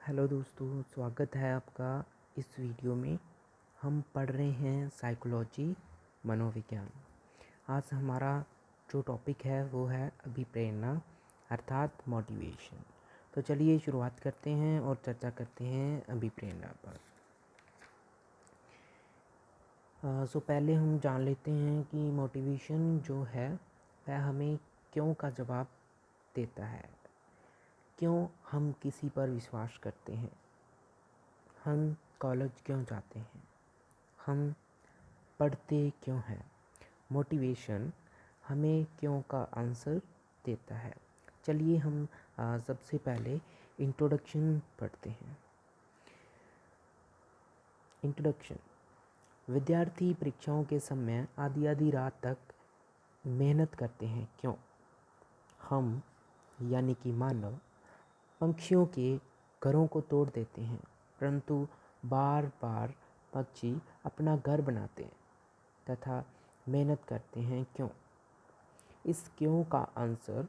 Hello दोस्तों, स्वागत है आपका इस वीडियो में। हम पढ़ रहे हैं साइकोलॉजी, मनोविज्ञान। आज हमारा जो टॉपिक है वो है अभिप्रेरणा अर्थात मोटिवेशन। तो चलिए शुरुआत करते हैं और चर्चा करते हैं अभिप्रेरणा पर। पहले हम जान लेते हैं कि मोटिवेशन जो है वह हमें क्यों का जवाब देता है। क्यों हम किसी पर विश्वास करते हैं, हम कॉलेज क्यों जाते हैं, हम पढ़ते क्यों हैं। मोटिवेशन हमें क्यों का आंसर देता है। चलिए हम सबसे पहले इंट्रोडक्शन पढ़ते हैं। इंट्रोडक्शन। विद्यार्थी परीक्षाओं के समय आधी आधी रात तक मेहनत करते हैं। क्यों? हम यानी कि मानव पंछियों के घरों को तोड़ देते हैं, परंतु बार बार पक्षी अपना घर बनाते हैं तथा मेहनत करते हैं। क्यों? इस क्यों का आंसर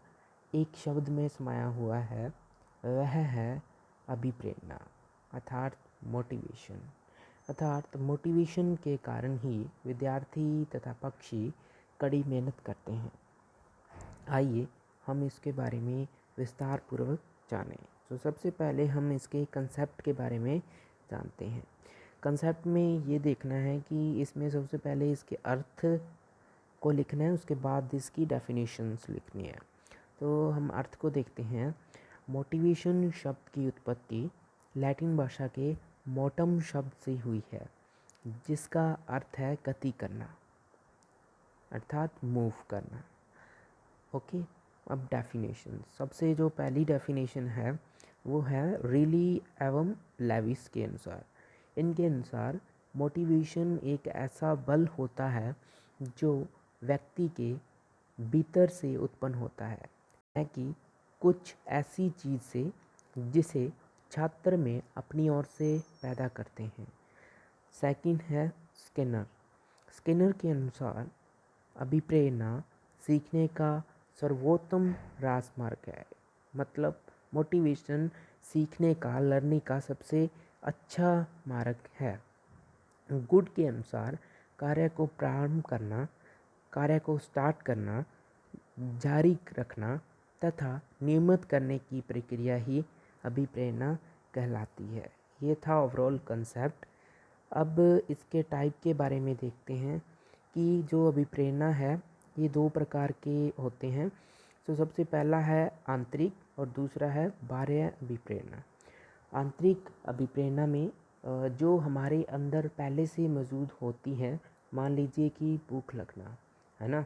एक शब्द में समाया हुआ है, वह है अभिप्रेरणा अर्थात मोटिवेशन। अर्थात मोटिवेशन के कारण ही विद्यार्थी तथा पक्षी कड़ी मेहनत करते हैं। आइए हम इसके बारे में विस्तार पूर्वक जानें। तो सबसे पहले हम इसके कंसेप्ट के बारे में जानते हैं। कंसेप्ट में ये देखना है कि इसमें सबसे पहले इसके अर्थ को लिखना है, उसके बाद इसकी डेफिनेशंस लिखनी है। तो हम अर्थ को देखते हैं। मोटिवेशन शब्द की उत्पत्ति लैटिन भाषा के मोटम शब्द से हुई है, जिसका अर्थ है गति करना अर्थात मूव करना। ओके, अब डेफिनेशन। सबसे जो पहली डेफिनेशन है वो है रिली एवं लेविस के अनुसार। इनके अनुसार मोटिवेशन एक ऐसा बल होता है जो व्यक्ति के भीतर से उत्पन्न होता है कि कुछ ऐसी चीज़ से जिसे छात्र में अपनी ओर से पैदा करते हैं। सेकंड है स्किनर। स्किनर के अनुसार अभिप्रेरणा सीखने का सर्वोत्तम राजमार्ग है। मतलब मोटिवेशन सीखने का, लर्निंग का सबसे अच्छा मार्ग है। गुड के अनुसार कार्य को प्रारंभ करना, कार्य को स्टार्ट करना, जारी रखना तथा नियमित करने की प्रक्रिया ही अभिप्रेरणा कहलाती है। ये था ओवरऑल कंसेप्ट। अब इसके टाइप के बारे में देखते हैं कि जो अभिप्रेरणा है ये दो प्रकार के होते हैं। तो सबसे पहला है आंतरिक और दूसरा है बाह्य अभिप्रेरणा। आंतरिक अभिप्रेरणा में जो हमारे अंदर पहले से मौजूद होती है, मान लीजिए कि भूख लगना है ना,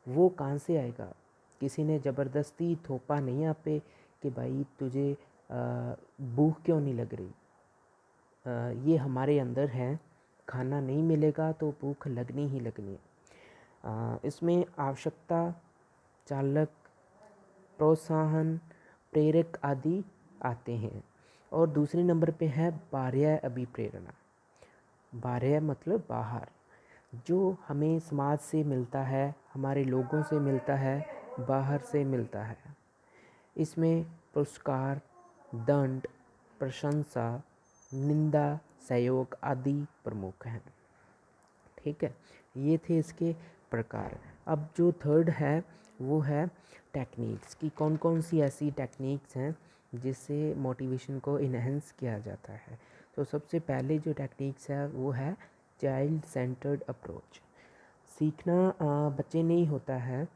वो कहाँ से आएगा? किसी ने ज़बरदस्ती थोपा नहीं आप पे कि भाई तुझे भूख क्यों नहीं लग रही। ये हमारे अंदर है, खाना नहीं मिलेगा तो भूख लगनी ही लगनी है। इसमें आवश्यकता, चालक, प्रोत्साहन, प्रेरक आदि आते हैं। और दूसरे नंबर पे है बाह्य अभिप्रेरणा। बाह्य मतलब बाहर, जो हमें समाज से मिलता है, हमारे लोगों से मिलता है, बाहर से मिलता है। इसमें पुरस्कार, दंड, प्रशंसा, निंदा, सहयोग आदि प्रमुख हैं। ठीक है, ये थे इसके प्रकार। अब जो थर्ड है वो है टेक्निक्स की कौन कौन सी ऐसी टेक्निक्स हैं जिससे मोटिवेशन को इन्हेंस किया जाता है। तो सबसे पहले जो टेक्निक्स है वो है चाइल्ड सेंटर्ड अप्रोच। सीखना बच्चे ने ही होता है,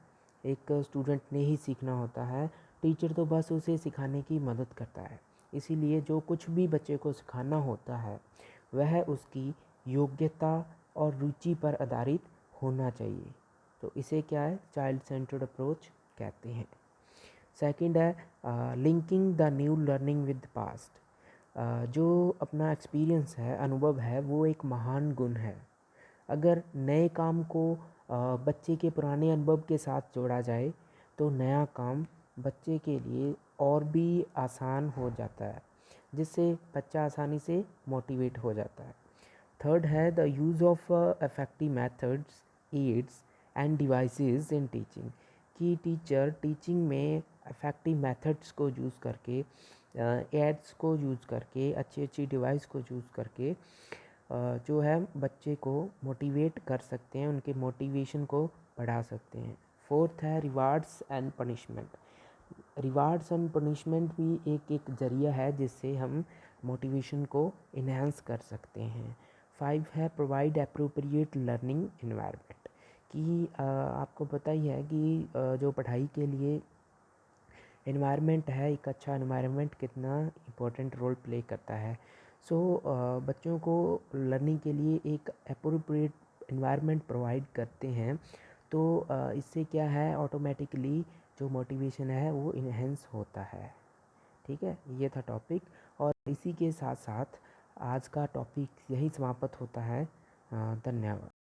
एक स्टूडेंट ने ही सीखना होता है। टीचर तो बस उसे सिखाने की मदद करता है। इसीलिए जो कुछ भी बच्चे को सिखाना होता है वह उसकी योग्यता और रुचि पर आधारित होना चाहिए। तो इसे क्या है, चाइल्ड सेंटर्ड अप्रोच कहते हैं। सेकंड है linking the new learning with past. जो अपना एक्सपीरियंस है, अनुभव है, वो एक महान गुण है। अगर नए काम को बच्चे के पुराने अनुभव के साथ जोड़ा जाए तो नया काम बच्चे के लिए और भी आसान हो जाता है, जिससे बच्चा आसानी से मोटिवेट हो जाता है। थर्ड है the use of effective methods, aids and devices in teaching. कि टीचर टीचिंग में इफेक्टिव मेथड्स को यूज़ करके एड्स को यूज़ करके, अच्छी अच्छी डिवाइस को यूज़ करके जो है बच्चे को मोटिवेट कर सकते हैं, उनके मोटिवेशन को बढ़ा सकते हैं। फोर्थ है rewards and punishment. Rewards and punishment भी एक ज़रिया है जिससे हम मोटिवेशन को इन्हेंस कर सकते हैं। 5 है प्रोवाइड अप्रोप्रिएट लर्निंग इन्वायरमेंट, कि आपको पता ही है कि जो पढ़ाई के लिए इन्वायरमेंट है, एक अच्छा इन्वायरमेंट कितना इम्पोर्टेंट रोल प्ले करता है। सो बच्चों को लर्निंग के लिए एक अप्रोप्रिएट इन्वायरमेंट प्रोवाइड करते हैं तो इससे क्या है, ऑटोमेटिकली जो मोटिवेशन है वो इन्हेंस होता है। ठीक है, ये था टॉपिक। और इसी के साथ साथ आज का टॉपिक यही समाप्त होता है। धन्यवाद।